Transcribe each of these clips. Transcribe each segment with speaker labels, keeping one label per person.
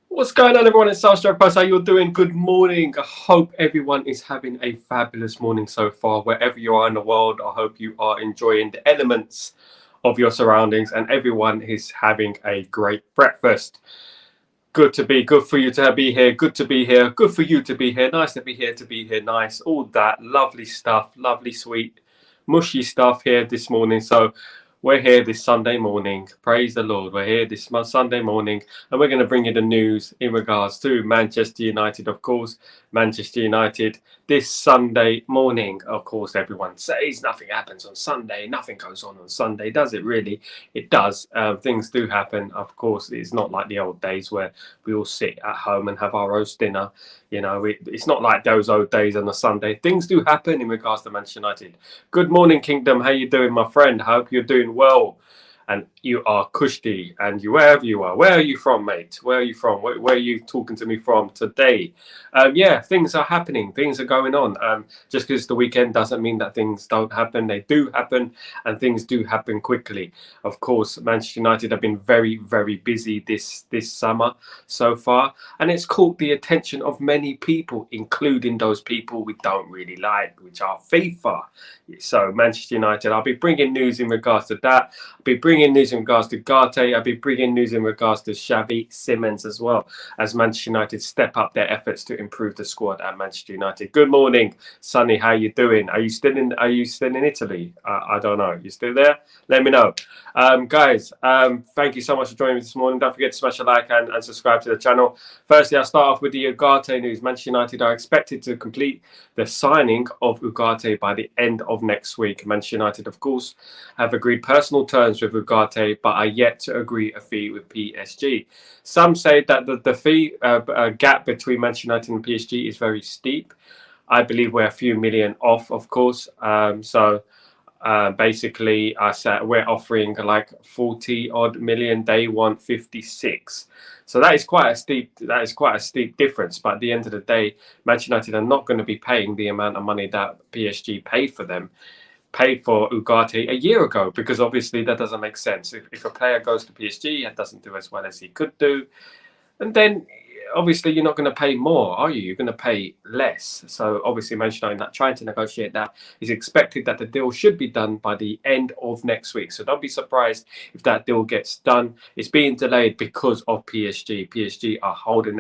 Speaker 1: What's going on, everyone? It's Southstroke Post. How you doing? Good morning. I hope everyone is having a fabulous morning so far. Wherever you are in the world, I hope you are enjoying the elements of your surroundings and everyone is having a great breakfast. Good for you to be here. Good to be here. Good for you to be here. Nice to be here, Nice. All that lovely stuff, lovely, sweet, mushy stuff here this morning. So we're here this Sunday morning. Praise the Lord. We're here this Sunday morning and we're going to bring you the news in regards to Manchester United, of course. Manchester United this Sunday morning. Of course, everyone says nothing happens on Sunday. Nothing goes on Sunday. Does it really? It does. Things do happen. Of course, it's not like the old days where we all sit at home and have our roast dinner. It's not like those old days on a Sunday. Things do happen in regards to Manchester United. Good morning, Kingdom. How you doing, my friend? Hope you're doing well. And you are Kushti, and wherever you are, where are you from, mate? Where are you from? Where are you talking to me from today? Yeah, things are happening. Things are going on. Just because the weekend doesn't mean that things don't happen. They do happen, and things do happen quickly. Of course, Manchester United have been very, very busy this summer so far, and it's caught the attention of many people, including those people we don't really like, which are FIFA. So Manchester United, I'll be bringing news in regards to that. I'll be bringing news in regards to Ugarte. I'll be bringing news in regards to Xavi, Simons as well, as Manchester United step up their efforts to improve the squad at Manchester United. Good morning, Sonny. How you doing? Are you still in Italy? I don't know. You still there? Let me know. Guys, thank you so much for joining me this morning. Don't forget to smash a like and subscribe to the channel. Firstly, I'll start off with the Ugarte news. Manchester United are expected to complete the signing of Ugarte by the end of next week. Manchester United, of course, have agreed personal terms with Ugarte, but are yet to agree a fee with PSG. Some say that the fee gap between Manchester United and PSG is very steep. I believe we're a few million off, of course. Basically, I said we're offering like 40 odd million. They want 56. So that is quite a steep difference. But at the end of the day, Manchester United are not going to be paying the amount of money that PSG paid for them, paid for Ugarte a year ago, because obviously that doesn't make sense. If a player goes to PSG and doesn't do as well as he could do, and then obviously you're not going to pay more, are you? You're going to pay less. So obviously Manchester United trying to negotiate that. Is expected that the deal should be done by the end of next week. So don't be surprised if that deal gets done. It's being delayed because of PSG. PSG are holding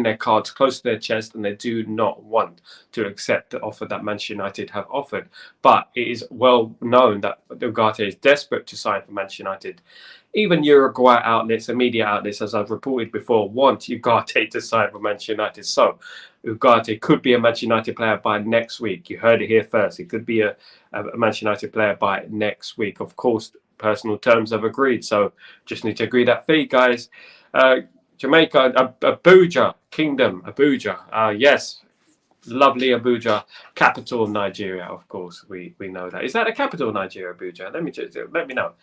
Speaker 1: their cards close to their chest, and they do not want to accept the offer that Manchester United have offered. But it is well known that Ugarte is desperate to sign for Manchester United. Even Uruguay outlets and media outlets, as I've reported before, want Ugarte to sign for Manchester United. So Ugarte could be a Manchester United player by next week. You heard it here first. He could be a Manchester United player by next week. Of course, personal terms have agreed. So just need to agree that fee, guys. Jamaica, Abuja, Kingdom, Abuja. Yes, lovely Abuja, capital of Nigeria, of course. We know that. Is that the capital of Nigeria, Abuja? Let me know.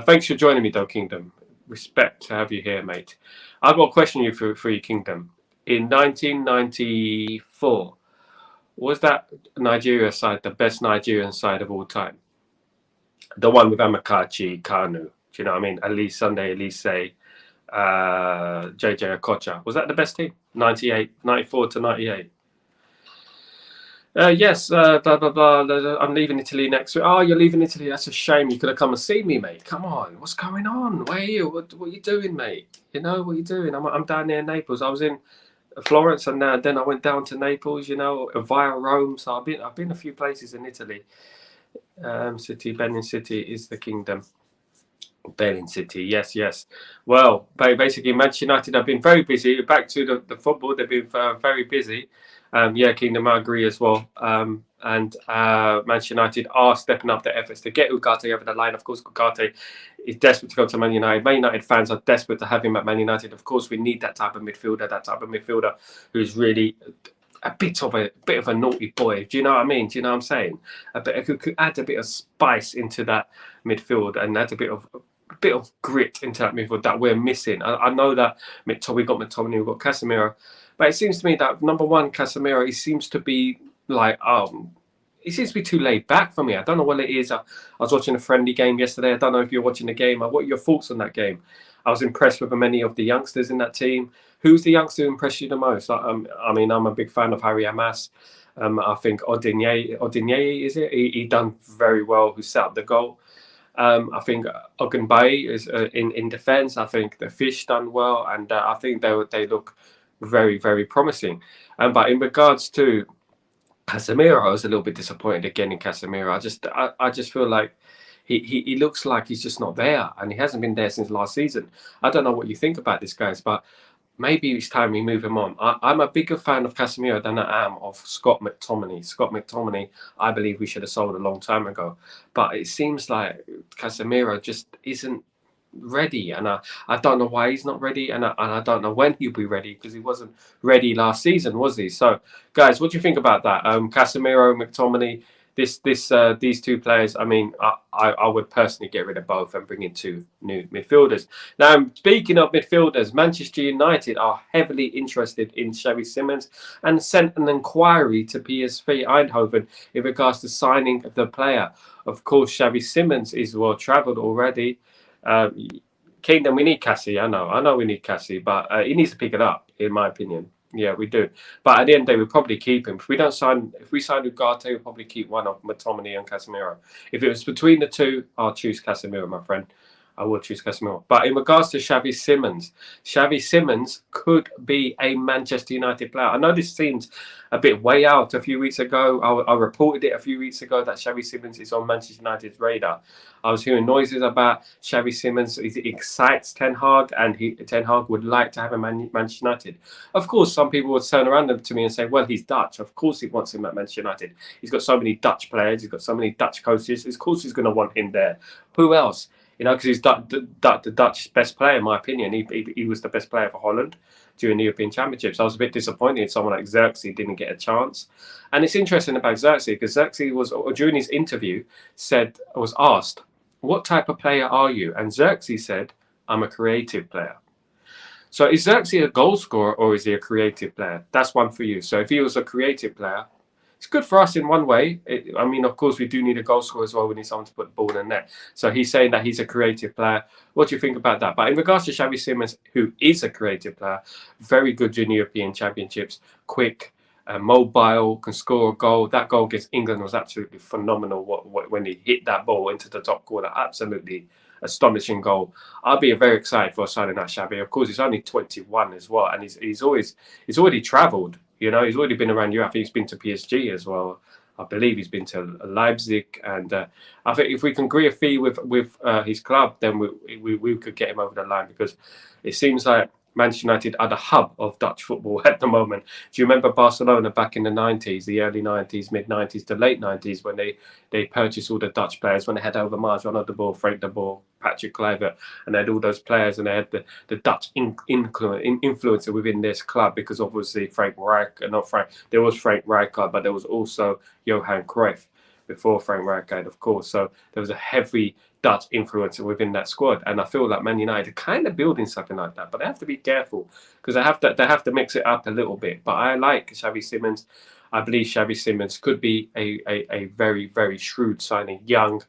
Speaker 1: Thanks for joining me, though, Kingdom. Respect to have you here, mate. I've got a question for you, Kingdom. In 1994, was that Nigeria side the best Nigerian side of all time? The one with Amakachi, Kanu, do you know what I mean? Elise Sunday, Elise, JJ Okocha. Was that the best team? 94 to 98. Yes, blah, blah, blah. I'm leaving Italy next week. Oh, you're leaving Italy. That's a shame. You could have come and seen me, mate. Come on. What's going on? Where are you? What are you doing, mate? You know, what are you doing? I'm down near Naples. I was in Florence, and then I went down to Naples, via Rome. So I've been a few places in Italy. Benin City is the kingdom. Benin City, yes. Well, basically, Manchester United have been very busy. Back to the football, they've been very busy. Kingdom, I agree as well. And Manchester United are stepping up their efforts to get Ugarte over the line. Of course, Ugarte is desperate to go to Man United. Man United fans are desperate to have him at Man United. Of course, we need that type of midfielder who's really a bit of a naughty boy. Do you know what I mean? Do you know what I'm saying? Who could add a bit of spice into that midfield and add a bit of grit into that midfield that we're missing. I know that we got McTominay, we've got Casemiro, but it seems to me that number one, Casemiro, he seems to be like he seems to be too laid back for me. I don't know what it is. I was watching a friendly game yesterday. I don't know if you're watching the game. What are your thoughts on that game? I was impressed with many of the youngsters in that team. Who's the youngster who impressed you the most? I mean, I'm a big fan of Harry Amas. I think Odinye, is it? He done very well. Who set up the goal? I think Ogunbaye is in defence. I think the Fish done well, and I think they look very, very promising. But in regards to Casemiro, I was a little bit disappointed again in Casemiro. I just feel like he looks like he's just not there, and he hasn't been there since last season. I don't know what you think about this, guys, but maybe it's time we move him on. I'm a bigger fan of Casemiro than I am of Scott McTominay. Scott McTominay, I believe we should have sold a long time ago, but it seems like Casemiro just isn't ready, and I don't know why he's not ready, and I don't know when he'll be ready, because he wasn't ready last season, was he? So, guys, what do you think about that? Casemiro, McTominay, these two players. I mean, I would personally get rid of both and bring in two new midfielders. Now, speaking of midfielders, Manchester United are heavily interested in Xavi Simons and sent an inquiry to PSV Eindhoven in regards to signing the player. Of course, Xavi Simons is well travelled already. Kingdom, we need Cassie. I know we need Cassie, but he needs to pick it up, in my opinion. Yeah, we do. But at the end of the day, we'll probably keep him. If we sign Ugarte, we'll probably keep one of McTominay and Casemiro. If it was between the two, I'll choose Casemiro, my friend. I will choose Casemiro. But in regards to Xavi Simons could be a Manchester United player. I know this seems a bit way out a few weeks ago. I reported it a few weeks ago that Xavi Simons is on Manchester United's radar. I was hearing noises about Xavi Simons. It excites Ten Hag, and Ten Hag would like to have him at Manchester United. Of course, some people would turn around to me and say, well, he's Dutch. Of course he wants him at Manchester United. He's got so many Dutch players. He's got so many Dutch coaches. Of course he's going to want him there. Who else? You know, because he's the Dutch best player, in my opinion. He was the best player for Holland during the European Championships. I was a bit disappointed someone like Xerxes didn't get a chance. And it's interesting about Xerxes, because Xerxes was, during his interview, was asked, what type of player are you? And Xerxes said, I'm a creative player. So is Xerxes a goal scorer, or is he a creative player? That's one for you. So if he was a creative player, it's good for us in one way. I mean, of course, we do need a goal scorer as well. We need someone to put the ball in the net. So he's saying that he's a creative player. What do you think about that? But in regards to Xavi Simons, who is a creative player, very good during European Championships, quick, mobile, can score a goal. That goal against England was absolutely phenomenal. When he hit that ball into the top corner, absolutely astonishing goal. I'll be very excited for signing that Xavi. Of course, he's only 21 as well, and he's already travelled. You know, he's already been around Europe. I think he's been to PSG as well. I believe he's been to Leipzig, and I think if we can agree a fee with his club, then we could get him over the line, because it seems like Manchester United are the hub of Dutch football at the moment. Do you remember Barcelona back in the 90s, the early 90s, mid 90s to late 90s, when they purchased all the Dutch players, when they had Overmars, Ronald de Boer, Frank de Boer, Patrick Kluivert, and they had all those players, and they had the Dutch influencer within this club, because obviously there was Frank Rijkaard, but there was also Johan Cruyff before Frank Rijkaard, of course. So there was a heavy Dutch influencer within that squad, and I feel like Man United are kind of building something like that, but they have to be careful, because they have to mix it up a little bit. But I like Xavi Simons. I believe Xavi Simons could be a very, very shrewd signing, young,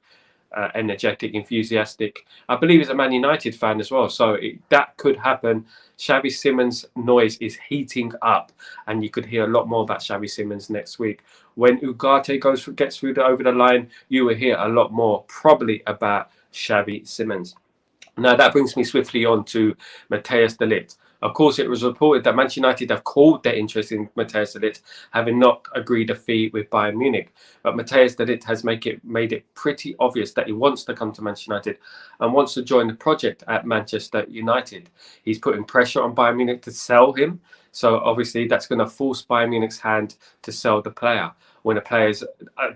Speaker 1: energetic, enthusiastic. I believe he's a Man United fan as well, so that could happen. Xavi Simons' noise is heating up, and you could hear a lot more about Xavi Simons next week. When Ugarte gets over the line, you will hear a lot more probably about Xavi Simons. Now that brings me swiftly on to Matthijs de Ligt. Of course, it was reported that Manchester United have called their interest in Matthijs de Ligt, having not agreed a fee with Bayern Munich. But Matthijs de Ligt has made it pretty obvious that he wants to come to Manchester United and wants to join the project at Manchester United. He's putting pressure on Bayern Munich to sell him. So obviously that's going to force Bayern Munich's hand to sell the player. When a player is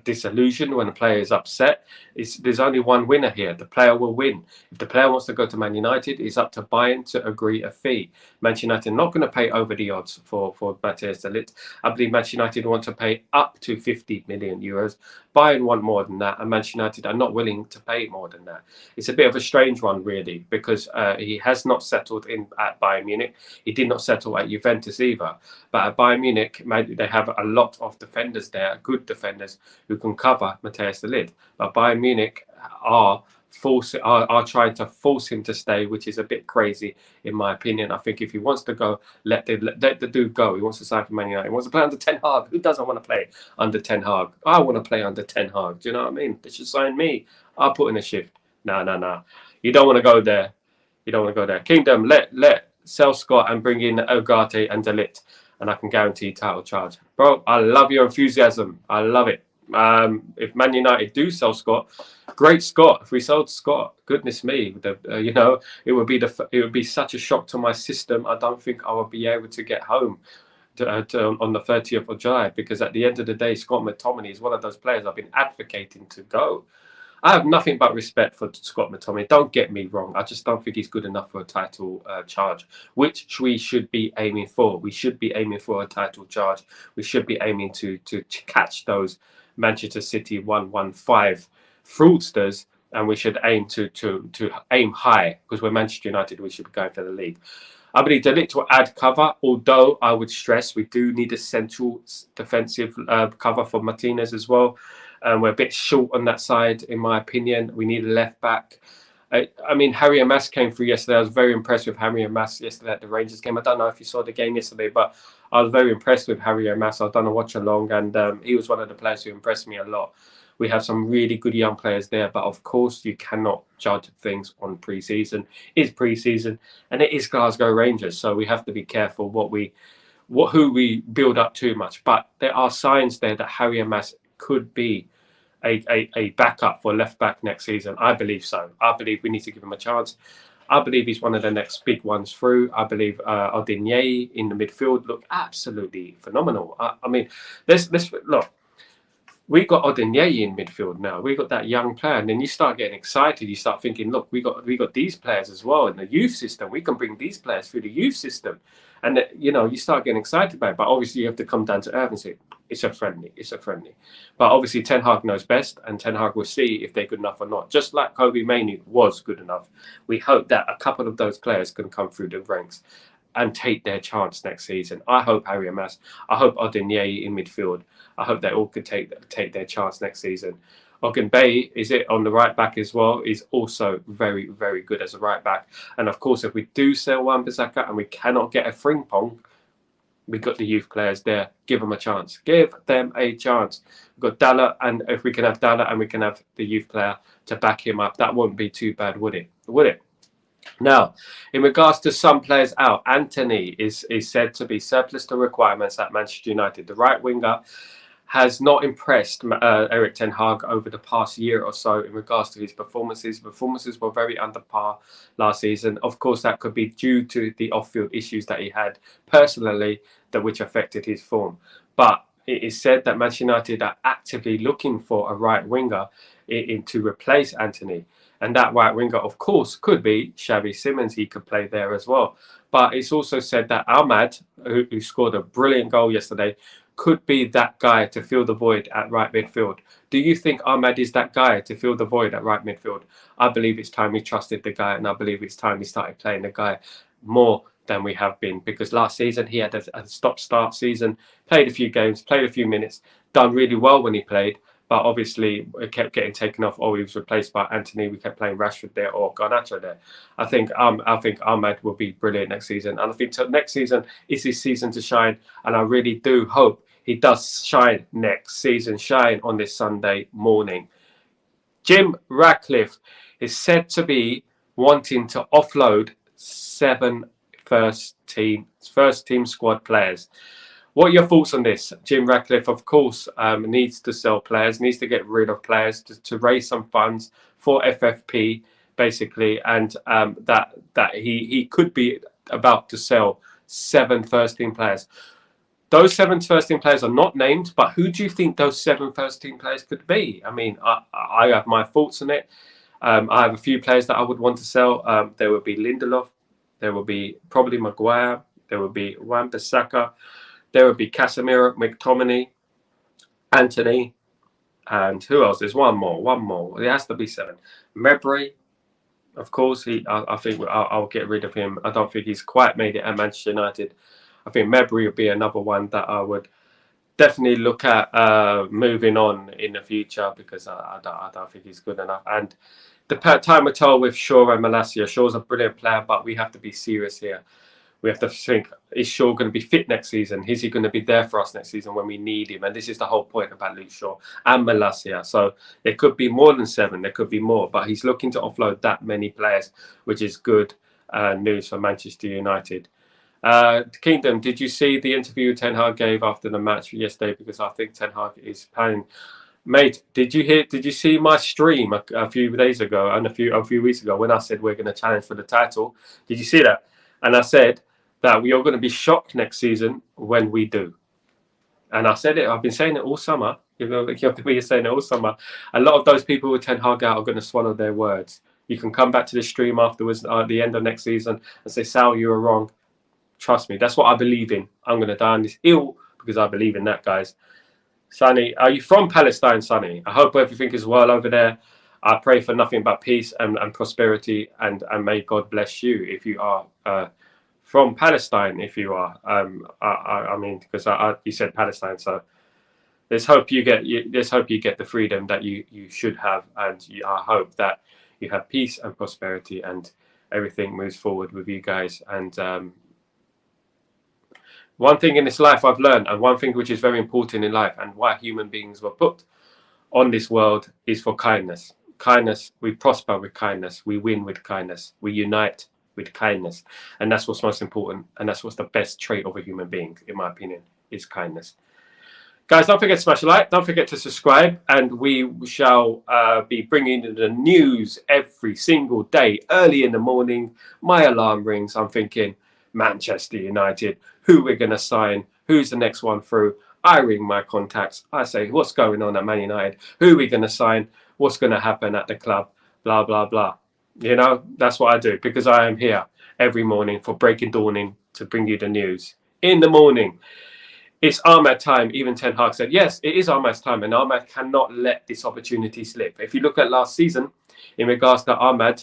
Speaker 1: disillusioned, when a player is upset, there's only one winner here. The player will win. If the player wants to go to Man United, it's up to Bayern to agree a fee. Manchester United are not going to pay over the odds for Matthijs de Ligt. I believe Manchester United want to pay up to 50 million euros. Bayern want more than that, and Manchester United are not willing to pay more than that. It's a bit of a strange one, really, because he has not settled in at Bayern Munich. He did not settle at Juventus either. But at Bayern Munich, they have a lot of defenders there, good defenders, who can cover Matthijs de Ligt. But Bayern Munich are are trying to force him to stay, which is a bit crazy in my opinion. I think if he wants to go, let the dude go. He wants to sign for Man United. He wants to play under Ten Hag. Who doesn't want to play under Ten Hag? I want to play under Ten Hag. Do you know what I mean? They should sign me. I'll put in a shift. No. You don't want to go there. You don't want to go there. Kingdom, let sell Scott and bring in Ugarte and De Ligt, and I can guarantee title charge. Bro, I love your enthusiasm. I love it. If Man United do sell Scott, great Scott. If we sold Scott, goodness me, it would be such a shock to my system. I don't think I would be able to get home on the 30th of July, because at the end of the day, Scott McTominay is one of those players I've been advocating to go. I have nothing but respect for Scott McTominay. Don't get me wrong. I just don't think he's good enough for a title charge, which we should be aiming for. We should be aiming for a title charge. We should be aiming to catch those Manchester City 115 fraudsters, and we should aim to aim high, because we're Manchester United. We should be going for the league. I believe De Ligt will add cover, although I would stress we do need a central defensive cover for Martinez as well. We're a bit short on that side, in my opinion. We need a left back. I mean, Harry and Mass came through yesterday. I was very impressed with Harry and Mass yesterday at the Rangers game. I don't know if you saw the game yesterday, but I was very impressed with Harry and Mass. I've done a watch along, and he was one of the players who impressed me a lot. We have some really good young players there, but of course you cannot judge things on pre-season. It's pre-season, and it is Glasgow Rangers, so we have to be careful who we build up too much. But there are signs there that Harry and Mass could be a backup for left back next season. I believe so. I believe we need to give him a chance. I believe he's one of the next big ones through. I believe Odinye in the midfield look absolutely phenomenal. I mean, let's look. We got Odinye in midfield now. We got that young player, and then you start getting excited. You start thinking, look, we got these players as well in the youth system. We can bring these players through the youth system, and you start getting excited about it. But obviously, you have to come down to earth and say it's a friendly. But obviously, Ten Hag knows best, and Ten Hag will see if they're good enough or not. Just like Kobe Mainoo was good enough, we hope that a couple of those players can come through the ranks and take their chance next season. I hope Harry and Mass. I hope Odinye in midfield. I hope they all could take their chance next season. Ogun Bay is it on the right back as well. Is also very, very good as a right back. And of course, if we do sell Wan-Bissaka and we cannot get a Frimpong, we've got the youth players there. Give them a chance. Give them a chance. We've got Dalla, and if we can have Dalla and we can have the youth player to back him up, that wouldn't be too bad, would it? Would it? Now, in regards to some players out, Anthony is said to be surplus to requirements at Manchester United. The right winger has not impressed Erik ten Hag over the past year or so in regards to his performances. Performances were very under par last season. Of course, that could be due to the off-field issues that he had personally, which affected his form. But it is said that Manchester United are actively looking for a right winger to replace Anthony. And that right winger, of course, could be Xavi Simons. He could play there as well. But it's also said that Ahmad, who scored a brilliant goal yesterday, could be that guy to fill the void at right midfield. Do you think Ahmad is that guy to fill the void at right midfield? I believe it's time we trusted the guy, and I believe it's time we started playing the guy more than we have been. Because last season, he had a stop-start season, played a few games, played a few minutes, done really well when he played. But obviously, it kept getting taken off, or he was replaced by Anthony. We kept playing Rashford there or Garnacho there. I think Ahmad will be brilliant next season. And I think next season is his season to shine. And I really do hope he does shine next season, shine on this Sunday morning. Jim Ratcliffe is said to be wanting to offload 7 first team squad players. What are your thoughts on this? Jim Ratcliffe, of course, needs to sell players, needs to get rid of players to raise some funds for FFP, basically, and that he could be about to sell 7 first-team players. Those 7 first-team players are not named, but who do you think those 7 first-team players could be? I mean, I have my thoughts on it. I have a few players that I would want to sell. There would be Lindelof. There would be probably Maguire. There would be Wan-Bissaka. There would be Casemiro, McTominay, Anthony, and who else? There's one more. It has to be 7. Mebry, of course. I think I'll get rid of him. I don't think he's quite made it at Manchester United. I think Mebry would be another one that I would definitely look at moving on in the future, because I don't think he's good enough. And time will tell with Shaw and Malacia. Shaw's a brilliant player, but we have to be serious here. We have to think, is Shaw going to be fit next season? Is he going to be there for us next season when we need him? And this is the whole point about Luke Shaw and Malacia. So there could be more than 7. There could be more. But he's looking to offload that many players, which is good news for Manchester United. Kingdom, did you see the interview Ten Hag gave after the match yesterday? Because I think Ten Hag is planning. Mate, did you see my stream a few days ago and a few weeks ago when I said we're going to challenge for the title? Did you see that? And I said that we are going to be shocked next season when we do. And I said it. I've been saying it all summer. You're saying it all summer. A lot of those people with Ten Hag out are going to swallow their words. You can come back to the stream afterwards at the end of next season and say, Sal, you were wrong. Trust me, that's what I believe in. I'm going to die on this hill because I believe in that, guys. Sonny, are you from Palestine, Sonny? I hope everything is well over there. I pray for nothing but peace and prosperity, and may God bless you if you are from Palestine. If you are, I mean, because you said Palestine, so let's hope you get the freedom that you should have, and I hope that you have peace and prosperity, and everything moves forward with you guys. And one thing in this life I've learned, and one thing which is very important in life, and why human beings were put on this world, is for kindness. Kindness, we prosper with kindness, we win with kindness, we unite with kindness, and that's what's most important, and that's what's the best trait of a human being, in my opinion, is kindness. Guys, don't forget to smash a like, don't forget to subscribe, and we shall be bringing in the news every single day, early in the morning. My alarm rings, I'm thinking, Manchester United, who we're going to sign, who's the next one through. I ring my contacts, I say, what's going on at Man United, who are we going to sign, what's going to happen at the club, blah, blah, blah. You know, that's what I do, because I am here every morning for Breaking Dawning to bring you the news. In the morning, it's Ahmad time. Even Ten Hag said, yes, it is Ahmad's time, and Ahmad cannot let this opportunity slip. If you look at last season, in regards to Ahmad,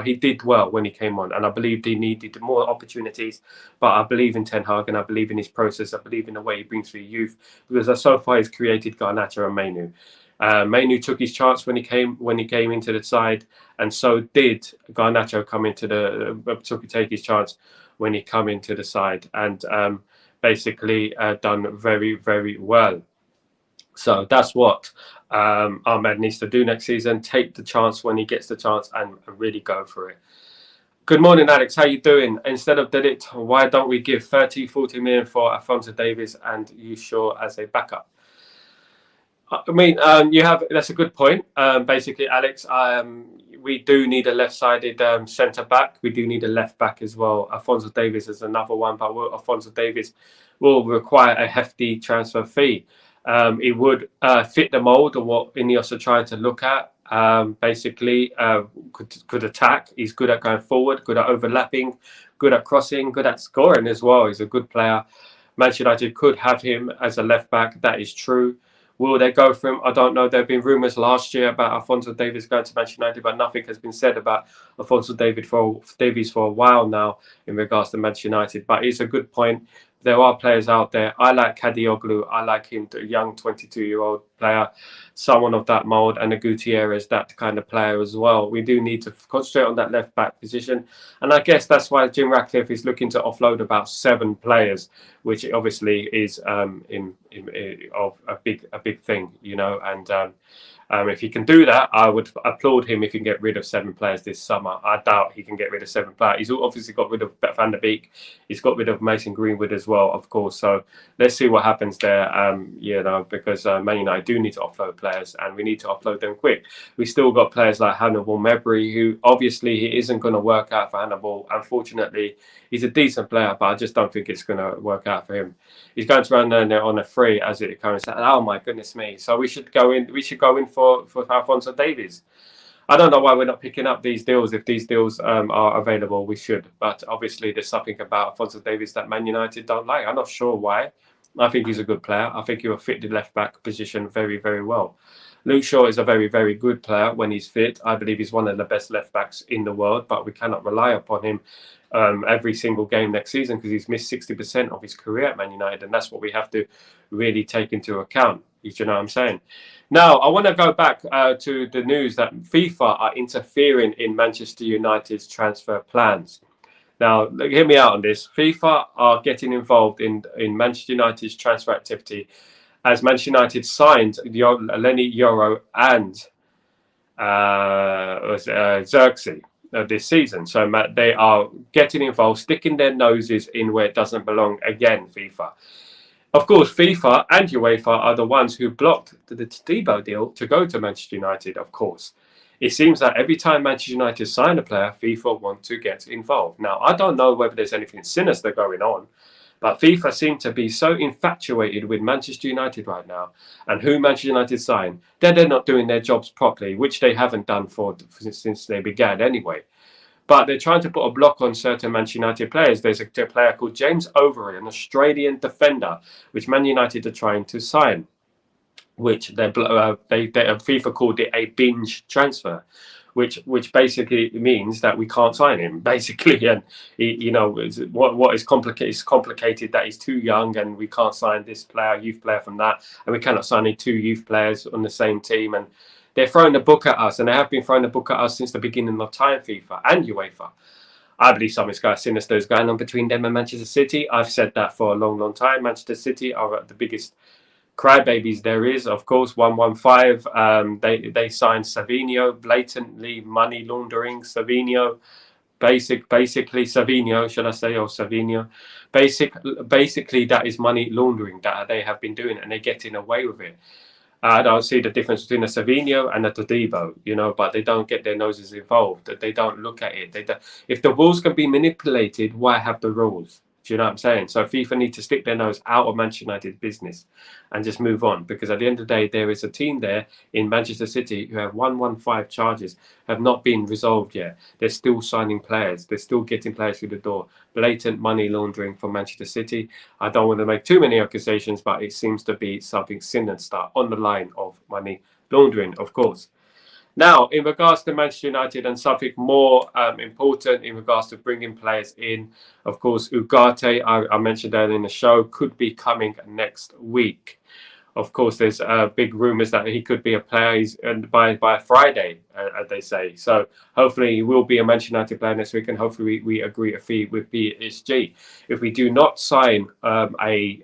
Speaker 1: he did well when he came on, and I believed he needed more opportunities. But I believe in Ten Hag, and I believe in his process. I believe in the way he brings through youth, because so far he's created Garnacho and Mainu. Mainu took his chance when he came into the side, and so did Garnacho take his chance when he come into the side, and basically done very, very well. So that's what Ahmed needs to do next season. Take the chance when he gets the chance and really go for it. Good morning, Alex. How you doing? Instead of De Ligt, why don't we give 30-40 million for Alphonso Davies and use Shaw as a backup? I mean, that's a good point. Basically, Alex, we do need a left-sided centre back. We do need a left back as well. Alphonso Davies is another one, but Alphonso Davies will require a hefty transfer fee. It would fit the mould of what Ineos are trying to look at. Basically, could attack. He's good at going forward, good at overlapping, good at crossing, good at scoring as well. He's a good player. Manchester United could have him as a left back. That is true. Will they go for him? I don't know. There have been rumours last year about Alphonso Davies going to Manchester United, but nothing has been said about Alphonso Davies for a while now in regards to Manchester United. But it's a good point. There are players out there. I like Kadioglu. I like him, the young 22-year-old player, someone of that mould, and a Gutierrez, that kind of player as well. We do need to concentrate on that left-back position. And I guess that's why Jim Ratcliffe is looking to offload about 7 players, which obviously is of a big thing, and if he can do that, I would applaud him if he can get rid of 7 players this summer. I doubt he can get rid of 7 players. He's obviously got rid of Van der Beek. He's got rid of Mason Greenwood as well, of course. So let's see what happens there, because Man United do need to offload players, and we need to offload them quick. We still got players like Hannibal Mebry, who obviously he isn't going to work out for Hannibal. Unfortunately, he's a decent player, but I just don't think it's going to work out for him. He's going to run there on a free as it comes. Oh my goodness me! So we should go in. We should go in for Alphonso Davies. I don't know why we're not picking up these deals. If these deals are available, we should. But obviously, there's something about Alphonso Davies that Man United don't like. I'm not sure why. I think he's a good player. I think he will fit the left back position very, very well. Luke Shaw is a very, very good player when he's fit. I believe he's one of the best left backs in the world, but we cannot rely upon him every single game next season because he's missed 60% of his career at Man United, and that's what we have to really take into account. You know what I'm saying? Now, I want to go back to the news that FIFA are interfering in Manchester United's transfer plans. Now, hear me out on this. FIFA are getting involved in Manchester United's transfer activity as Manchester United signed Lenny Yoro and Xerxes this season. So they are getting involved, sticking their noses in where it doesn't belong again, FIFA. Of course, FIFA and UEFA are the ones who blocked the Todibo deal to go to Manchester United, of course. It seems that every time Manchester United sign a player, FIFA want to get involved. Now, I don't know whether there's anything sinister going on, but FIFA seem to be so infatuated with Manchester United right now and who Manchester United sign that they're not doing their jobs properly, which they haven't done since they began anyway. But they're trying to put a block on certain Manchester United players. There's a player called James Overy, an Australian defender, which Man United are trying to sign, which FIFA called it a binge transfer, which basically means that we can't sign him, basically. And what is complicated that he's too young and we can't sign this player, youth player from that, and we cannot sign two youth players on the same team. And they're throwing the book at us, and they have been throwing the book at us since the beginning of time, FIFA and UEFA. I believe something sinister is going on between them and Manchester City. I've said that for a long, long time. Manchester City are the biggest crybabies there is, of course. 115. They signed Savinho, blatantly money laundering. Savinho, basically Savinho, should I say, or Savinho? Basically, that is money laundering that they have been doing, and they're getting away with it. I don't see the difference between a Savinho and a Todibo, but they don't get their noses involved. They don't look at it. If the rules can be manipulated, why have the rules? Do you know what I'm saying? So FIFA need to stick their nose out of Manchester United's business and just move on, because at the end of the day, there is a team there in Manchester City who have 115 charges, have not been resolved yet. They're still signing players. They're still getting players through the door. Blatant money laundering from Manchester City. I don't want to make too many accusations, but it seems to be something sinister on the line of money laundering, of course. Now, in regards to Manchester United and something more important in regards to bringing players in, of course, Ugarte, I mentioned earlier in the show, could be coming next week. Of course, there's big rumours that he could be a player by Friday, as they say. So hopefully he will be a Manchester United player next week, and hopefully we agree a fee with PSG. If we do not sign a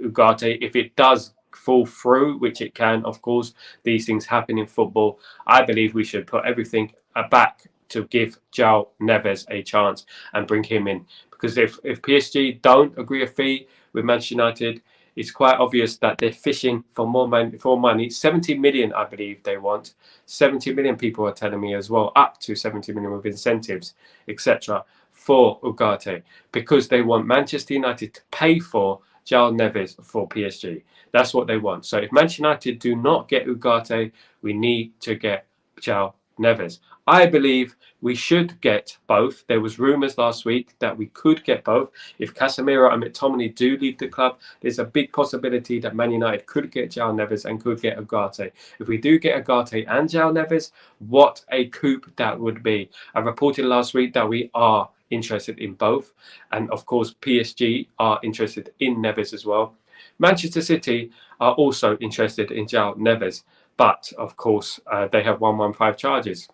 Speaker 1: Ugarte, if it does fall through, which it can, of course, these things happen in football, I believe we should put everything back to give João Neves a chance and bring him in. Because if PSG don't agree a fee with Manchester United, it's quite obvious that they're fishing for more money. 70 million, I believe they want. 70 million people are telling me as well, up to 70 million with incentives, etc. for Ugarte, because they want Manchester United to pay for João Neves for PSG. That's what they want. So if Manchester United do not get Ugarte, we need to get João Neves. I believe we should get both. There was rumours last week that we could get both. If Casemiro and McTominay do leave the club, there's a big possibility that Man United could get João Neves and could get Ugarte. If we do get Ugarte and João Neves, what a coup that would be. I reported last week that we are interested in both, and of course PSG are interested in Neves as well. Manchester City are also interested in João Neves, but of course they have 115 charges.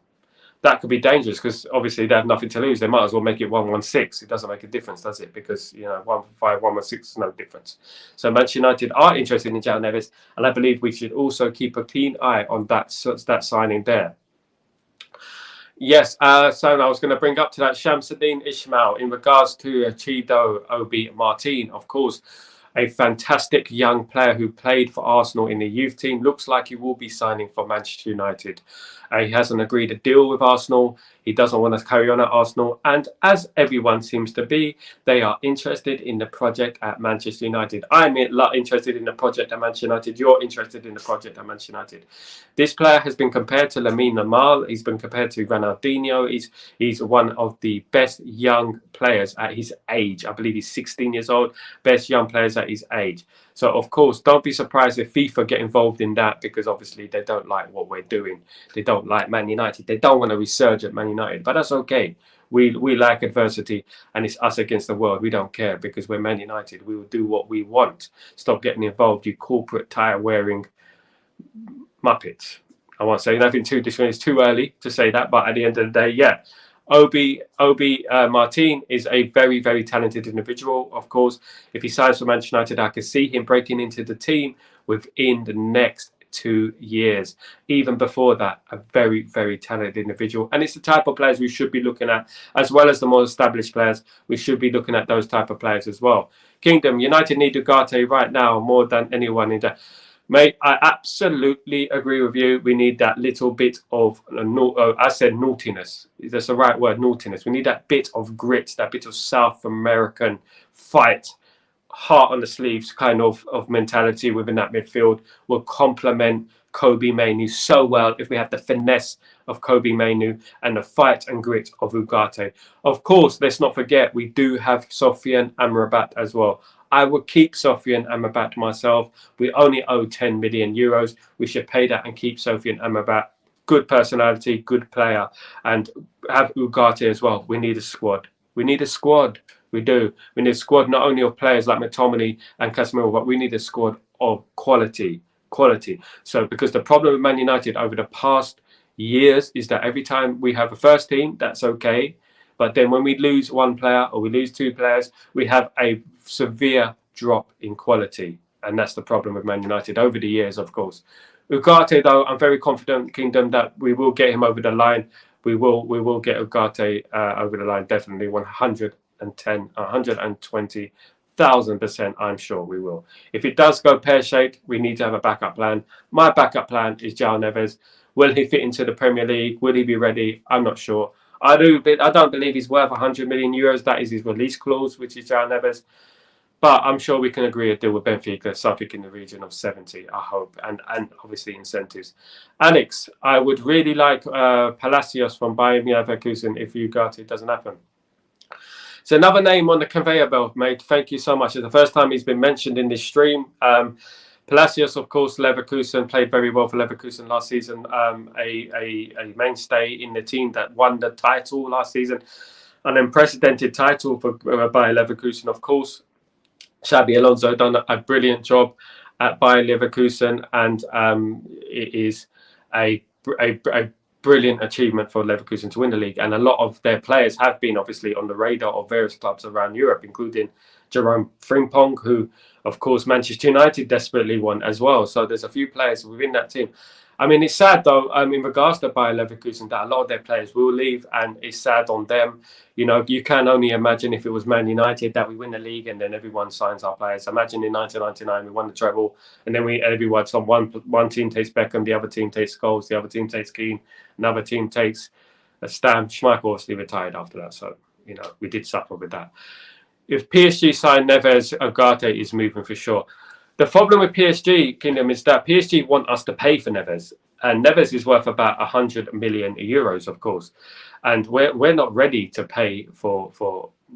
Speaker 1: That could be dangerous because obviously they have nothing to lose. They might as well make it 116. It doesn't make a difference, does it? Because 115, 116 is no difference. So Manchester United are interested in João Neves, and I believe we should also keep a keen eye on that signing there. Yes, so I was going to bring up to that Shamsuddin Ismail in regards to Chido Obi Martin, of course, a fantastic young player who played for Arsenal in the youth team. Looks like he will be signing for Manchester United. He hasn't agreed a deal with Arsenal. He doesn't want to carry on at Arsenal. And as everyone seems to be, they are interested in the project at Manchester United. I'm interested in the project at Manchester United. You're interested in the project at Manchester United. This player has been compared to Lamine Yamal. He's been compared to Ronaldinho. He's one of the best young players at his age. I believe he's 16 years old. Best young players at his age. So, of course, don't be surprised if FIFA get involved in that, because obviously they don't like what we're doing. They don't like Man United. They don't want to resurge at Man United, but that's okay. We like adversity, and it's us against the world. We don't care, because we're Man United. We will do what we want. Stop getting involved, you corporate tire-wearing Muppets. I won't say nothing too different. It's too early to say that, but at the end of the day, yeah. Obi Martin is a very, very talented individual. Of course, if he signs for Manchester United, I can see him breaking into the team within the next 2 years. Even before that, a very, very talented individual. And it's the type of players we should be looking at, as well as the more established players. We should be looking at those type of players as well. Kingdom, United need Ugarte right now more than anyone in there. Mate, I absolutely agree with you. We need that little bit of, I said naughtiness. That's the right word, naughtiness. We need that bit of grit, that bit of South American fight, heart on the sleeves kind of mentality within that midfield. Will complement Kobbie Mainoo so well if we have the finesse of Kobbie Mainoo and the fight and grit of Ugarte. Of course, let's not forget, we do have Sofiane Amrabat as well. I would keep Sofiane Amrabat myself. We only owe 10 million euros. We should pay that and keep Sofiane Amrabat. Good personality, good player. And have Ugarte as well. We need a squad. We need a squad. We do. We need a squad not only of players like McTominay and Casemiro, but we need a squad of quality. So because the problem with Man United over the past years is that every time we have a first team, that's okay. But then when we lose one player or we lose two players, we have a severe drop in quality. And that's the problem with Man United over the years, of course. Ugarte, though, I'm very confident, Kingdom, that we will get him over the line. We will get Ugarte over the line, definitely 120,000%. I'm sure we will. If it does go pear-shaped, we need to have a backup plan. My backup plan is João Neves. Will he fit into the Premier League? Will he be ready? I'm not sure. I don't believe he's worth 100 million euros. That is his release clause, which is João Neves. But I'm sure we can agree a deal with Benfica, something in the region of 70, I hope, and obviously incentives. Alex, I would really like Palacios from Bayern Leverkusen if Ugarte doesn't happen. It's another name on the conveyor belt, mate. Thank you so much. It's the first time he's been mentioned in this stream. Palacios, of course, Leverkusen, played very well for Leverkusen last season. A mainstay in the team that won the title last season. An unprecedented title for Bayer Leverkusen, of course. Xabi Alonso done a brilliant job at Bayer Leverkusen, and it is a brilliant achievement for Leverkusen to win the league. And a lot of their players have been obviously on the radar of various clubs around Europe, including Jerome Frimpong, who, of course, Manchester United desperately want as well. So there's a few players within that team. I mean, it's sad, though, in regards to Bayer Leverkusen, that a lot of their players will leave, and it's sad on them. You know, you can only imagine if it was Man United that we win the league and then everyone signs our players. Imagine in 1999 we won the treble, and then everyone, one team takes Beckham, the other team takes Scholes, the other team takes Keane, another team takes Stam. Schmeichel obviously retired after that, so, you know, we did suffer with that. If PSG sign Neves, Ugarte is moving for sure. The problem with PSG, Kingdom, is that PSG want us to pay for Neves. And Neves is worth about 100 million euros, of course. And we're not ready to pay for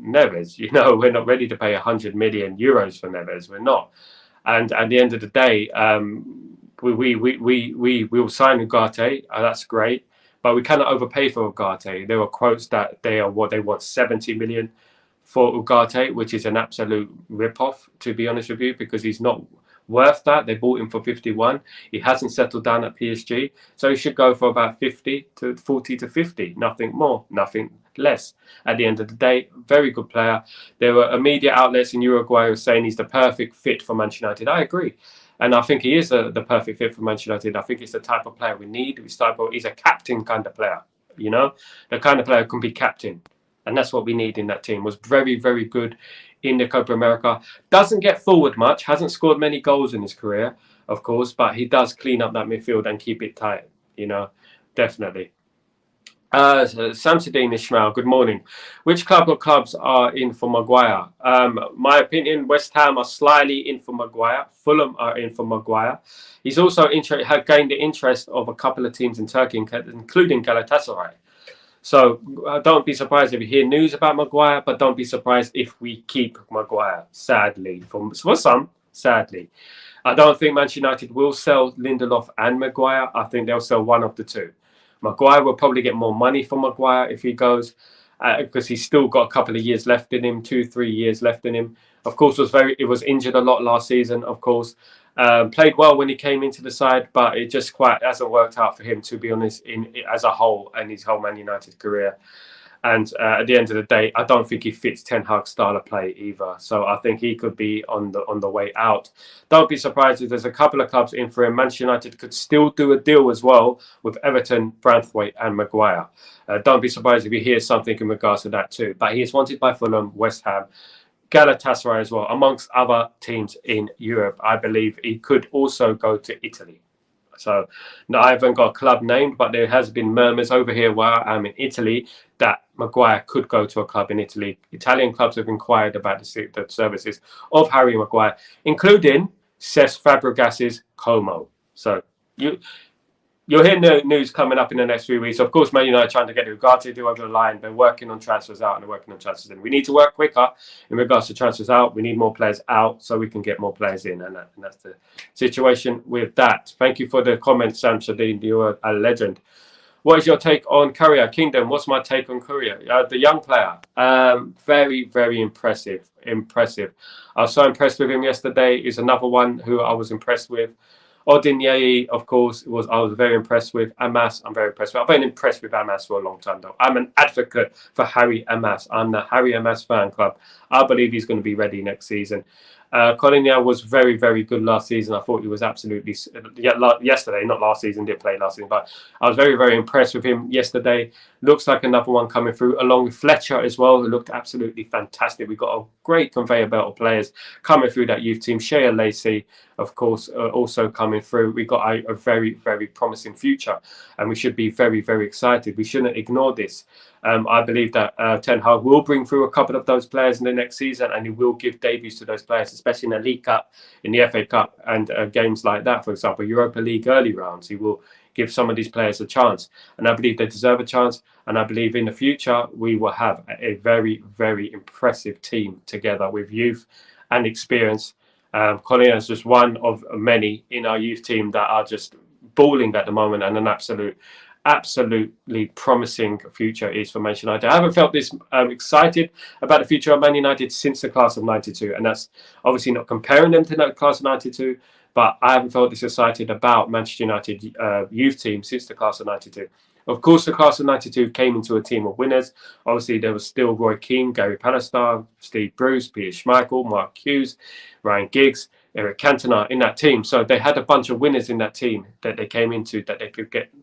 Speaker 1: Neves. You know, we're not ready to pay 100 million euros for Neves. We're not. And at the end of the day, we will sign Ugarte. That's great. But we cannot overpay for Ugarte. There were quotes that they want 70 million for Ugarte, which is an absolute rip-off, to be honest with you, because he's not worth that. They bought him for 51. He hasn't settled down at PSG, so he should go for about 40 to 50. Nothing more, nothing less. At the end of the day, very good player. There were media outlets in Uruguay who were saying he's the perfect fit for Manchester United. I agree. And I think he is the perfect fit for Manchester United. I think it's the type of player we need. He's a captain kind of player, you know? The kind of player who can be captain. And that's what we need in that team. Was very, very good in the Copa America. Doesn't get forward much. Hasn't scored many goals in his career, of course. But he does clean up that midfield and keep it tight. You know, definitely. Samsudeen Ishmael, good morning. Which club or clubs are in for Maguire? My opinion, West Ham are slightly in for Maguire. Fulham are in for Maguire. He's also had gained the interest of a couple of teams in Turkey, including Galatasaray. So don't be surprised if you hear news about Maguire, but don't be surprised if we keep Maguire, sadly. For some, sadly. I don't think Manchester United will sell Lindelof and Maguire. I think they'll sell one of the two. Maguire will probably get more money for Maguire if he goes, because he's still got a couple of years left in him, 2-3 years left in him. Of course, it was injured a lot last season, of course. Played well when he came into the side, but it just quite hasn't worked out for him, to be honest, as a whole in his whole Man United career. And at the end of the day, I don't think he fits Ten Hag's style of play either. So I think he could be on the way out. Don't be surprised if there's a couple of clubs in for him. Manchester United could still do a deal as well with Everton, Branthwaite and Maguire. Don't be surprised if you hear something in regards to that too. But he is wanted by Fulham, West Ham, Galatasaray as well, amongst other teams in Europe. I believe he could also go to Italy. So no, I haven't got a club named, but there has been murmurs over here where I'm in Italy that Maguire could go to a club in Italy. Italian clubs have inquired about the services of Harry Maguire, including Cesc Fabregas's Como. So you'll hear news coming up in the next few weeks. Of course, Man United trying to get Ugarte over the line. They're working on transfers out and they're working on transfers in. We need to work quicker in regards to transfers out. We need more players out so we can get more players in. And that's the situation with that. Thank you for the comment, Sam Shadeen. You're a legend. What is your take on Courier Kingdom? What's my take on Courier? The young player. Very, very impressive. Impressive. I was so impressed with him yesterday. He's another one who I was impressed with. Odinye, of course, I was very impressed with. Amas, I'm very impressed with. I've been impressed with Amas for a long time, though. I'm an advocate for Harry Amas. I'm the Harry Amas fan club. I believe he's going to be ready next season. Colin was very, very good last season. I thought he was absolutely... yesterday, not last season, did play last season, but I was very, very impressed with him yesterday. Looks like another one coming through, along with Fletcher as well, who looked absolutely fantastic. We've got a great conveyor belt of players coming through that youth team. Shea Lacey, of course, also coming through. We've got a very, very promising future, and we should be very, very excited. We shouldn't ignore this. I believe that Ten Hag will bring through a couple of those players in the next season, and he will give debuts to those players, especially in the League Cup, in the FA Cup, and games like that. For example, Europa League early rounds. He will give some of these players a chance, and I believe they deserve a chance. And I believe in the future we will have a very, very impressive team together with youth and experience. Colin is just one of many in our youth team that are just balling at the moment, and an absolutely promising future is for Manchester United. I haven't felt this excited about the future of Man United since the class of 92, and that's obviously not comparing them to the class of 92, but I haven't felt this excited about Manchester United youth team since the class of 92. Of course, the class of 92 came into a team of winners. Obviously, there was still Roy Keane, Gary Pallister, Steve Bruce, Peter Schmeichel, Mark Hughes, Ryan Giggs, Eric Cantona in that team. So they had a bunch of winners in that team that they came into, that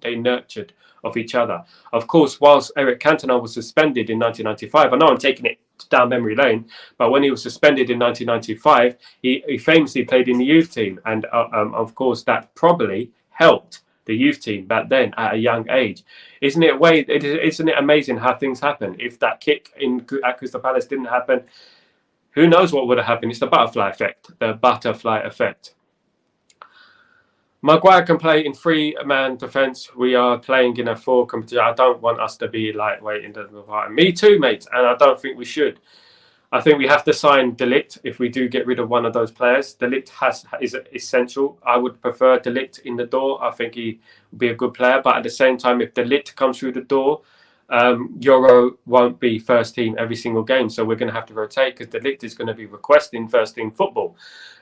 Speaker 1: they nurtured of each other. Of course, whilst Eric Cantona was suspended in 1995, I know I'm taking it down memory lane, but when he was suspended in 1995, he famously played in the youth team. And of course, that probably helped the youth team back then at a young age. Isn't it amazing how things happen? If that kick at Crystal Palace didn't happen, who knows what would have happened? It's the butterfly effect. The butterfly effect. Maguire can play in three-man defence. We are playing in a four competition. I don't want us to be lightweight in the part. Me too, mate. And I don't think we should. I think we have to sign De Ligt if we do get rid of one of those players. De Ligt is essential. I would prefer De Ligt in the door. I think he would be a good player. But at the same time, if De Ligt comes through the door, Euro won't be first team every single game. So we're going to have to rotate, because De Ligt is going to be requesting first team football.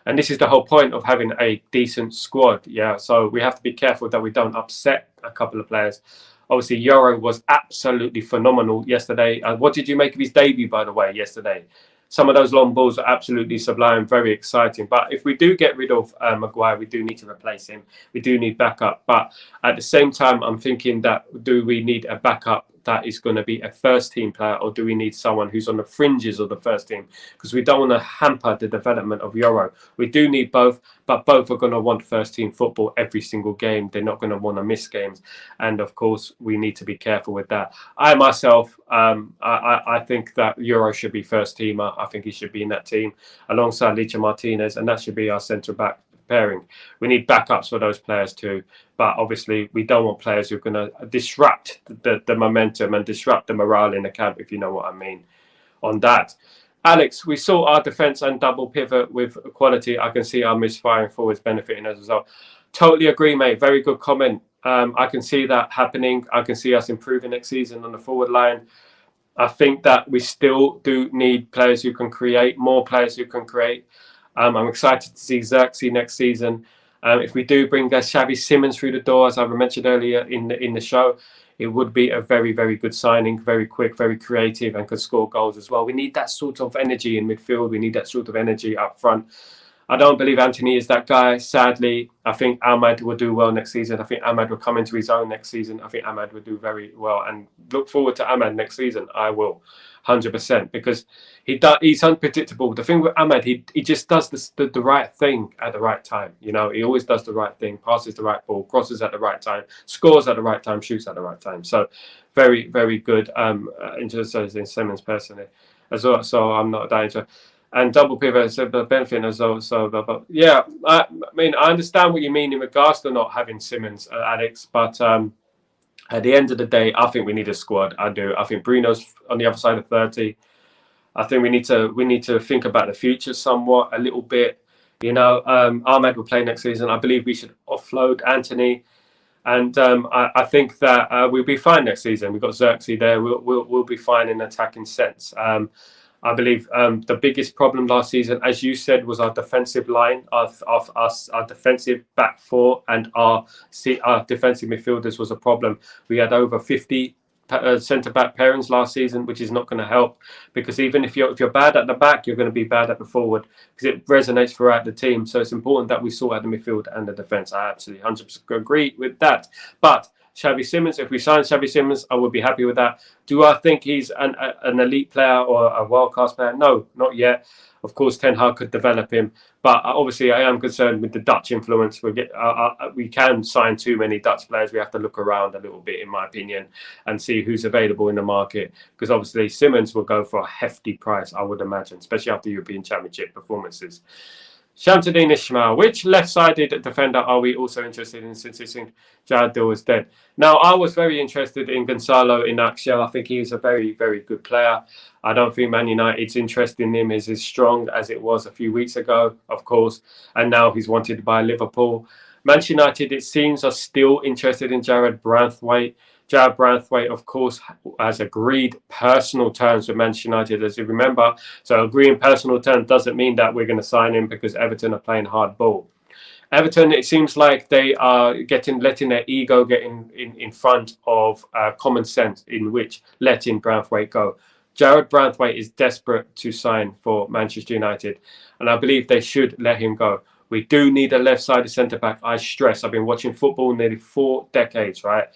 Speaker 1: And this is the whole point of having a decent squad. Yeah, so we have to be careful that we don't upset a couple of players. Obviously, Euro was absolutely phenomenal yesterday. What did you make of his debut, by the way, yesterday? Some of those long balls are absolutely sublime, very exciting. But if we do get rid of Maguire, we do need to replace him. We do need backup. But at the same time, I'm thinking that, do we need a backup that is going to be a first team player, or do we need someone who's on the fringes of the first team? Because we don't want to hamper the development of Euro. We do need both, but both are going to want first team football every single game. They're not going to want to miss games. And of course, we need to be careful with that. I myself, I think that Euro should be first teamer. I think he should be in that team alongside Licha Martinez, and that should be our centre back pairing. We need backups for those players too, but obviously we don't want players who are going to disrupt the momentum and disrupt the morale in the camp, if you know what I mean on that. Alex, we saw our defence and double pivot with quality. I can see our misfiring forwards benefiting as a result. Totally agree, mate. Very good comment. I can see that happening. I can see us improving next season on the forward line. I think that we still do need players who can create, more players who can create. I'm excited to see Xerxes next season. If we do bring Xavi Simons through the door, as I mentioned earlier in the show, it would be a very, very good signing, very quick, very creative, and could score goals as well. We need that sort of energy in midfield. We need that sort of energy up front. I don't believe Anthony is that guy, sadly. I think Ahmad will do well next season. I think Ahmad will come into his own next season. I think Ahmad will do very well, and look forward to Ahmad next season. I will, 100%, because he's unpredictable. The thing with Ahmad, he just does the right thing at the right time. You know, he always does the right thing, passes the right ball, crosses at the right time, scores at the right time, shoots at the right time. So very, very good in Simmons personally as well. So I'm not that into. And double pivot is a benefit as well. So, but yeah, I mean, I understand what you mean in regards to not having Simmons, Alex. But at the end of the day, I think we need a squad. I do. I think Bruno's on the other side of 30. I think we need to think about the future somewhat, a little bit. You know, Ahmed will play next season. I believe we should offload Anthony, and I think that we'll be fine next season. We've got Xerxes there. We'll be fine in attacking sense. I believe the biggest problem last season, as you said, was our defensive line, our defensive back four, and our defensive midfielders was a problem. We had over 50 centre back pairings last season, which is not going to help, because even if you're bad at the back, you're going to be bad at the forward, because it resonates throughout the team. So it's important that we sort out the midfield and the defence. I absolutely 100% agree with that. But Xavi Simons, if we sign Xavi Simons, I would be happy with that. Do I think he's an elite player or a world-class player? No, not yet. Of course, Ten Hag could develop him. But obviously, I am concerned with the Dutch influence. We can sign too many Dutch players. We have to look around a little bit, in my opinion, and see who's available in the market. Because obviously, Simons will go for a hefty price, I would imagine, especially after European Championship performances. Shamsuddin Ismail, which left-sided defender are we also interested in, since it seems Jadil is dead? Now, I was very interested in Gonzalo Inacio. I think he's a very, very good player. I don't think Man United's interest in him is as strong as it was a few weeks ago, of course, and now he's wanted by Liverpool. Manchester United, it seems, are still interested in Jared Branthwaite. Jared Branthwaite, of course, has agreed personal terms with Manchester United, as you remember. So agreeing personal terms doesn't mean that we're going to sign him because Everton are playing hard ball. Everton, it seems like they are letting their ego get in front of common sense, in which letting Branthwaite go. Jared Branthwaite is desperate to sign for Manchester United, and I believe they should let him go. We do need a left-sided centre-back. I stress, I've been watching football nearly 4 decades, right?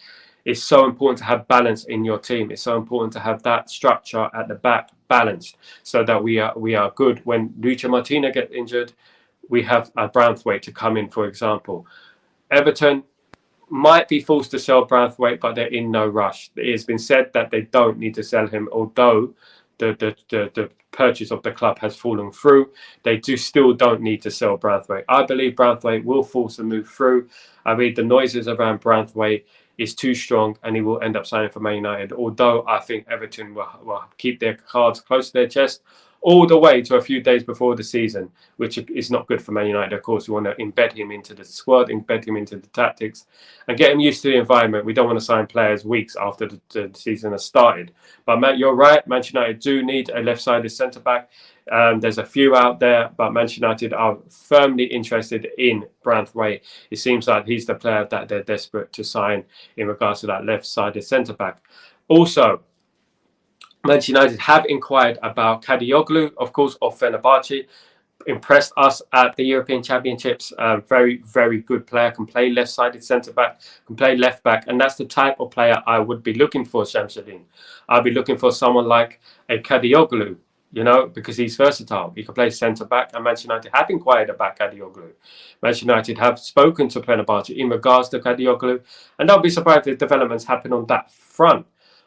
Speaker 1: It's so important to have balance in your team. It's so important to have that structure at the back balanced, so that we are good. When Lucha Martina get injured, we have a Branthwaite to come in, for example. Everton might be forced to sell Branthwaite, but they're in no rush. It has been said that they don't need to sell him, although the purchase of the club has fallen through. They still don't need to sell Branthwaite. I believe Branthwaite will force a move through. I mean, the noises around Branthwaite is too strong, and he will end up signing for Man United. Although I think Everton will keep their cards close to their chest all the way to a few days before the season, which is not good for Man United. Of course, we want to embed him into the squad, embed him into the tactics, and get him used to the environment. We don't want to sign players weeks after the season has started. But Matt, you're right. Manchester United do need a left-sided centre-back. There's a few out there, but Manchester United are firmly interested in Branthwaite. It seems like he's the player that they're desperate to sign in regards to that left-sided centre-back. Also, Manchester United have inquired about Kadioglu, of course, of Fenerbahce. Impressed us at the European Championships. Very, very good player. Can play left-sided centre-back, can play left-back. And that's the type of player I would be looking for, Shamsuddin. I'd be looking for someone like a Kadioglu, you know, because he's versatile. He can play centre-back, and Manchester United have inquired about Kadioglu. Manchester United have spoken to Fenerbahce in regards to Kadioglu, and I'll be surprised if developments happen on that front.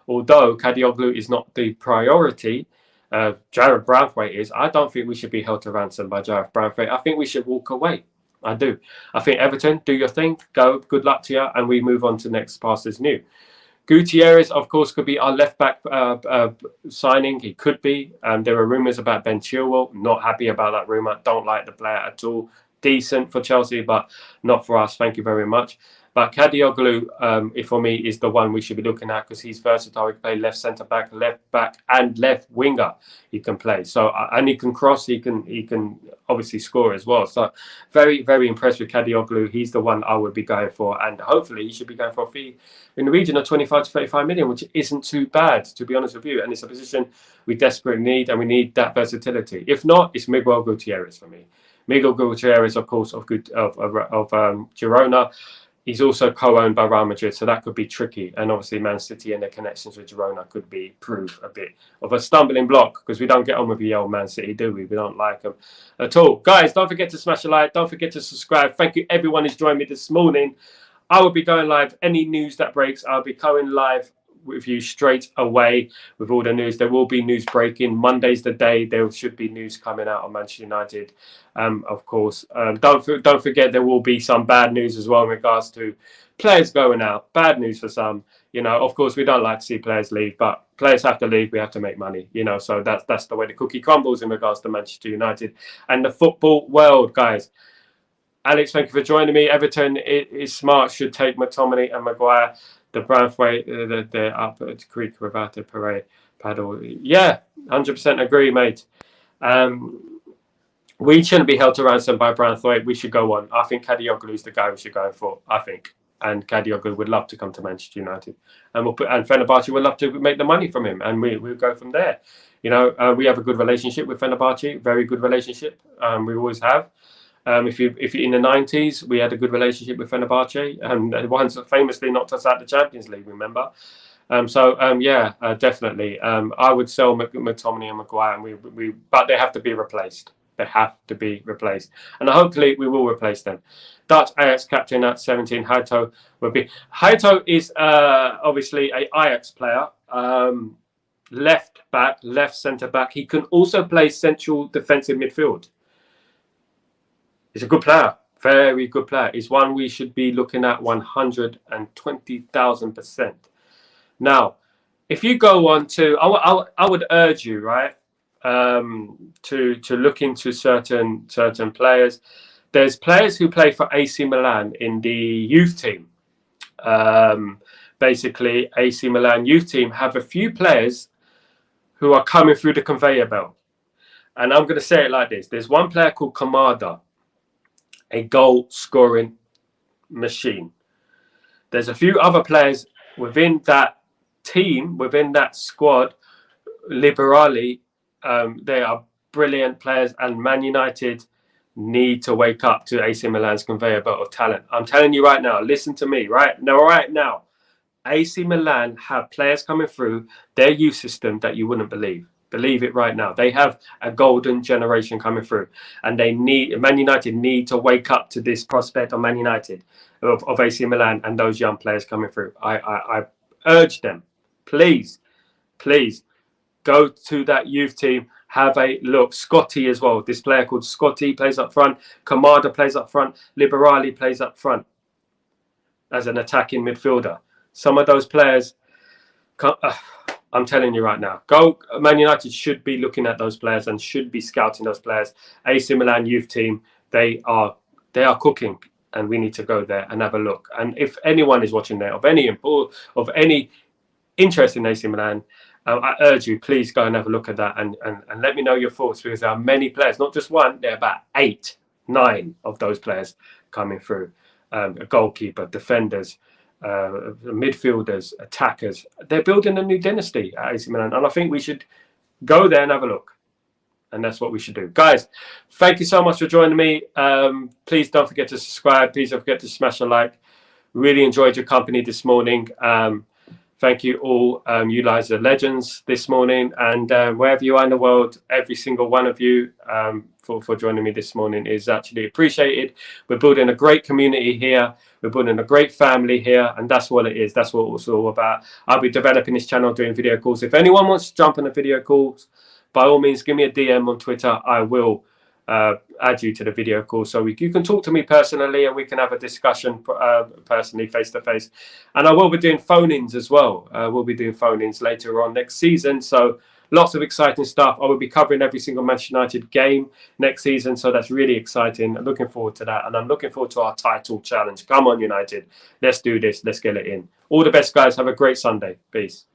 Speaker 1: Although Kadioglu is not the priority, Jared Branthwaite is. I don't think we should be held to ransom by Jared Branthwaite. I think we should walk away. I do. I think Everton, do your thing. Go. Good luck to you. And we move on to next past is new. Gutierrez, of course, could be our left-back signing. He could be. There are rumours about Ben Chilwell. Not happy about that rumour. Don't like the player at all. Decent for Chelsea, but not for us. Thank you very much. But Kadioglu, for me, is the one we should be looking at because he's versatile. He can play left centre back, left back, and left winger. He can play. So and he can cross. He can obviously score as well. So very, very impressed with Kadioglu. He's the one I would be going for, and hopefully he should be going for a fee in the region of 25 to 35 million, which isn't too bad, to be honest with you. And it's a position we desperately need, and we need that versatility. If not, it's Miguel Gutierrez for me. Miguel Gutierrez, of course, of Girona. He's also co-owned by Real Madrid, so that could be tricky. And obviously, Man City and their connections with Girona could prove a bit of a stumbling block because we don't get on with the old Man City, do we? We don't like them at all. Guys, don't forget to smash a like. Don't forget to subscribe. Thank you, everyone who's joined me this morning. I will be going live. Any news that breaks, I'll be going live with you straight away with all the news. There will be news breaking. Monday's the day there should be news coming out on Manchester United. Of course, don't forget there will be some bad news as well in regards to players going out. Bad news for some. You know, of course, we don't like to see players leave, but players have to leave. We have to make money. You know, so that's the way the cookie crumbles in regards to Manchester United and the football world, guys. Alex, thank you for joining me. Everton is smart. Should take McTominay and Maguire. The Branthwaite, they're up at Creek, Ravata, Parade, Paddle. Yeah, 100% agree, mate. We shouldn't be held to ransom by Branthwaite. We should go on. I think Kadioglu is the guy we should go for. I think. And Kadioglu would love to come to Manchester United. And Fenerbahce would love to make the money from him. And we'll go from there. You know, we have a good relationship with Fenerbahce. Very good relationship. We always have. If you in the 90s, we had a good relationship with Fenerbahce, and once famously knocked us out the Champions League. Remember? Yeah, definitely. I would sell McTominay and Maguire, and but they have to be replaced. They have to be replaced, and hopefully we will replace them. Dutch Ajax captain at 17, Haito will be. Haito is obviously a Ajax player. Left back, left centre back. He can also play central defensive midfield. He's a good player, very good player. He's one we should be looking at 120,000%. Now, if you go on to, I would urge you, right, to look into certain players. There's players who play for AC Milan in the youth team. Basically, AC Milan youth team have a few players who are coming through the conveyor belt. And I'm going to say it like this. There's one player called Kamada, a goal-scoring machine. There's a few other players within that team, within that squad, liberally. They are brilliant players, and Man United need to wake up to AC Milan's conveyor belt of talent. I'm telling you right now, listen to me, right now. AC Milan have players coming through their youth system that you wouldn't believe. Believe it right now. They have a golden generation coming through, and Man United need to wake up to this prospect of Man United, of AC Milan and those young players coming through. I urge them, please go to that youth team, have a look. Scotty as well. This player called Scotty plays up front. Kamada plays up front. Liberali plays up front as an attacking midfielder. Some of those players. I'm telling you right now, Man United should be looking at those players and should be scouting those players. AC Milan youth team, they are cooking, and we need to go there and have a look. And if anyone is watching there of any interest in AC Milan, I urge you, please go and have a look at that and let me know your thoughts, because there are many players, not just one. There are about 8, 9 of those players coming through. A goalkeeper, defenders, midfielders, attackers. They're building a new dynasty at AC Milan, and I think we should go there and have a look, and that's what we should do. Guys, thank you so much for joining me. Please don't forget to subscribe. Please don't forget to smash a like. Really enjoyed your company this morning. Thank you all. You guys are legends this morning, and wherever you are in the world, every single one of you for joining me this morning is actually appreciated. We're building a great community here. We're building a great family here, and that's what it is. That's what it's all about. I'll be developing this channel, doing video calls. If anyone wants to jump on the video calls, by all means, give me a DM on Twitter. I will add you to the video call, so you can talk to me personally, and we can have a discussion personally, face to face. And I will be doing phone-ins as well. We'll be doing phone-ins later on next season. So lots of exciting stuff. I will be covering every single Manchester United game next season, so that's really exciting. I'm looking forward to that, and I'm looking forward to our title challenge. Come on, United. Let's do this. Let's get it in. All the best, guys. Have a great Sunday. Peace.